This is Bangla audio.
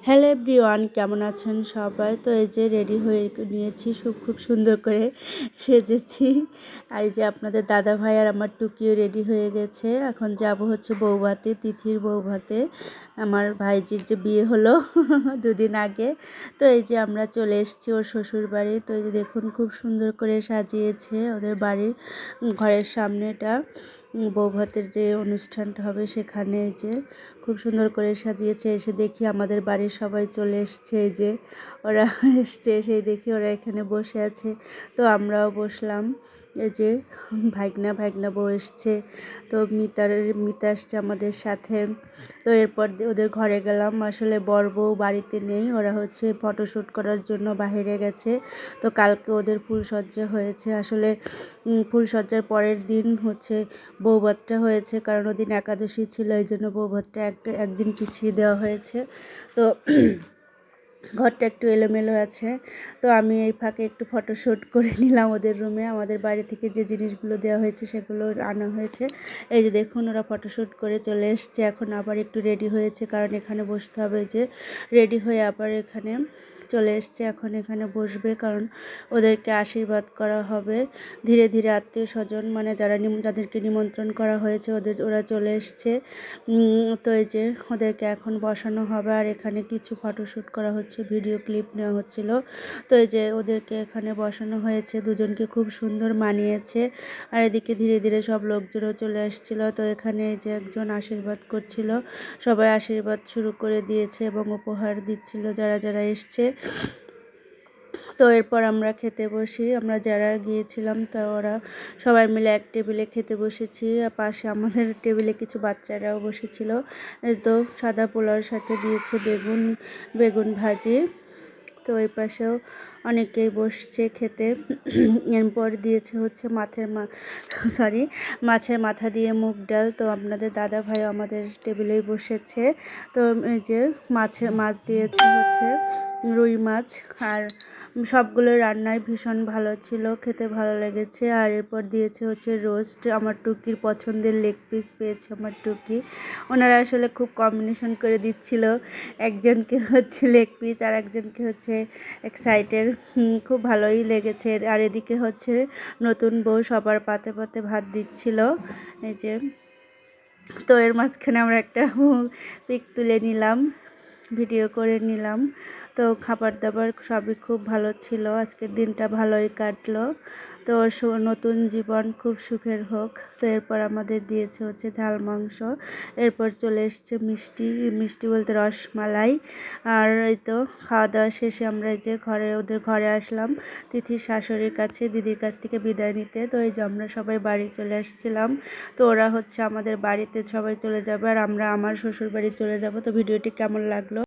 হ্যালো এভরিওয়ান, কেমন আছেন সবাই? তো এই যে রেডি হয়ে নিয়েছি, খুব সুন্দর করে সেজেছি। আর এই যে আপনাদের দাদা ভাই আর আমার টুকিও রেডি হয়ে গেছে। এখন যাব হচ্ছে বৌভাতে, তিথির বৌভাতে। আমার ভাইজির যে বিয়ে হলো দুদিন আগে। তো এই যে আমরা চলে এসেছি ওর শ্বশুর বাড়ি। তো এই যে দেখুন খুব সুন্দর করে সাজিয়েছে ওদের বাড়ির ঘরের সামনেটা। বৌভাতের যে অনুষ্ঠানটা হবে সেখানে যে খুব সুন্দর করে সাজিয়েছে। এসে দেখি আমাদের বাড়ির সবাই চলে এসছে, এই যে ওরা এসছে, সেই দেখি ওরা এখানে বসে আছে। তো আমরাও বসলাম। এই যে ভাগনা বউ এসছে। তো মিতা আসছে আমাদের সাথে। তো এরপর ওদের ঘরে গেলাম। আসলে বর বউ বাড়িতে নেই, ওরা হচ্ছে ফটোশ্যুট করার জন্য বাইরে গেছে। তো কালকে ওদের ফুলসজ্জা হয়েছে। আসলে ফুলসজ্জার পরের দিন হচ্ছে বৌভাতটা হয়েছে, কারণ ওদিন একাদশী ছিল, এই জন্য বৌভাতটা একদিন পিছিয়ে দেওয়া হয়েছে। তো ঘরটা একটু এলোমেলো আছে। তো আমি এই ফাঁকে একটু ফটোশ্যুট করে নিলাম ওদের রুমে। আমাদের বাড়ি থেকে যে জিনিসগুলো দেওয়া হয়েছে সেগুলো আনা হয়েছে। এই যে দেখুন ওরা ফটোশ্যুট করে চলে এসছে। এখন আবার একটু রেডি হয়েছে, কারণ এখানে বসতে হবে। যে রেডি হয়ে আবার এখানে চলে এসছে, এখন এখানে বসবে, কারণ ওদেরকে আশীর্বাদ করা হবে। ধীরে ধীরে আত্মীয় স্বজন মানে যাদেরকে নিমন্ত্রণ করা হয়েছে ওরা চলে এসছে। তো এই যে ওদেরকে এখন বসানো হবে। আর এখানে কিছু ফটোশ্যুট করা হচ্ছে, ভিডিও ক্লিপ নেওয়া হচ্ছিল। তো এই যে ওদেরকে এখানে বসানো হয়েছে, দুজনকে খুব সুন্দর মানিয়েছে। আর এদিকে ধীরে ধীরে সব লোকজনও চলে আসছিল। তো এখানে এই যে একজন আশীর্বাদ করছিল, সবাই আশীর্বাদ শুরু করে দিয়েছে এবং উপহার দিচ্ছিল যারা যারা এসছে। তো এরপর আমরা খেতে বসি। আমরা যারা গিয়েছিলাম তা ওরা সবাই মিলে এক টেবিলে খেতে বসেছি। আর পাশে আমাদের টেবিলে কিছু বাচ্চারাও বসেছিল। তো সাদা পোলাওর সাথে দিয়েছে বেগুন ভাজি। তো এই পাশেও অনেকেই বসছে খেতে। এরপর দিয়েছে হচ্ছে মাছের মাথা দিয়ে মুগ ডাল। তো আপনাদের দাদা ভাই আমাদের টেবিলেই বসেছে। তো এই যে মাছ দিয়েছে হচ্ছে রুই মাছ। আর সবগুলো রান্নাই ভীষণ ভালো ছিল, খেতে ভালো লেগেছে। আর এরপর দিয়েছে হচ্ছে রোস্ট। আমার টুকির পছন্দের লেগ পিস পেয়েছে আমার টুকি। ওনারা আসলে খুব কম্বিনেশন করে দিচ্ছিল, একজনকে হচ্ছে লেগ পিস আর একজনকে হচ্ছে এক সাইডের। খুব ভালোই লেগেছে। আর এদিকে হচ্ছে নতুন বউ সবার পাতে পাতে ভাত দিচ্ছিল। এই যে তো এর মাঝখানে আমরা একটা পিক তুলে নিলাম, ভিডিও করে নিলাম। তো খাবার দাবার সবই খুব ভালো ছিল, আজকের দিনটা ভালোই কাটলো। তো নতুন জীবন খুব সুখের হোক। তো এরপর আমাদের দিয়েছে হচ্ছে ঝাল মাংস। এরপর চলে এসছে মিষ্টি বলতে রসমালাই। আর এই তো খাওয়া দাওয়া শেষে আমরা এই যে ওদের ঘরে আসলাম তিথির শাশুড়ির কাছে, দিদির কাছ থেকে বিদায় নিতে। তো এই যে আমরা সবাই বাড়ি চলে আসছিলাম। তো ওরা হচ্ছে আমাদের বাড়িতে সবাই চলে যাবে আর আমরা আমার শ্বশুর বাড়ি চলে যাব। তো ভিডিওটি কেমন লাগলো?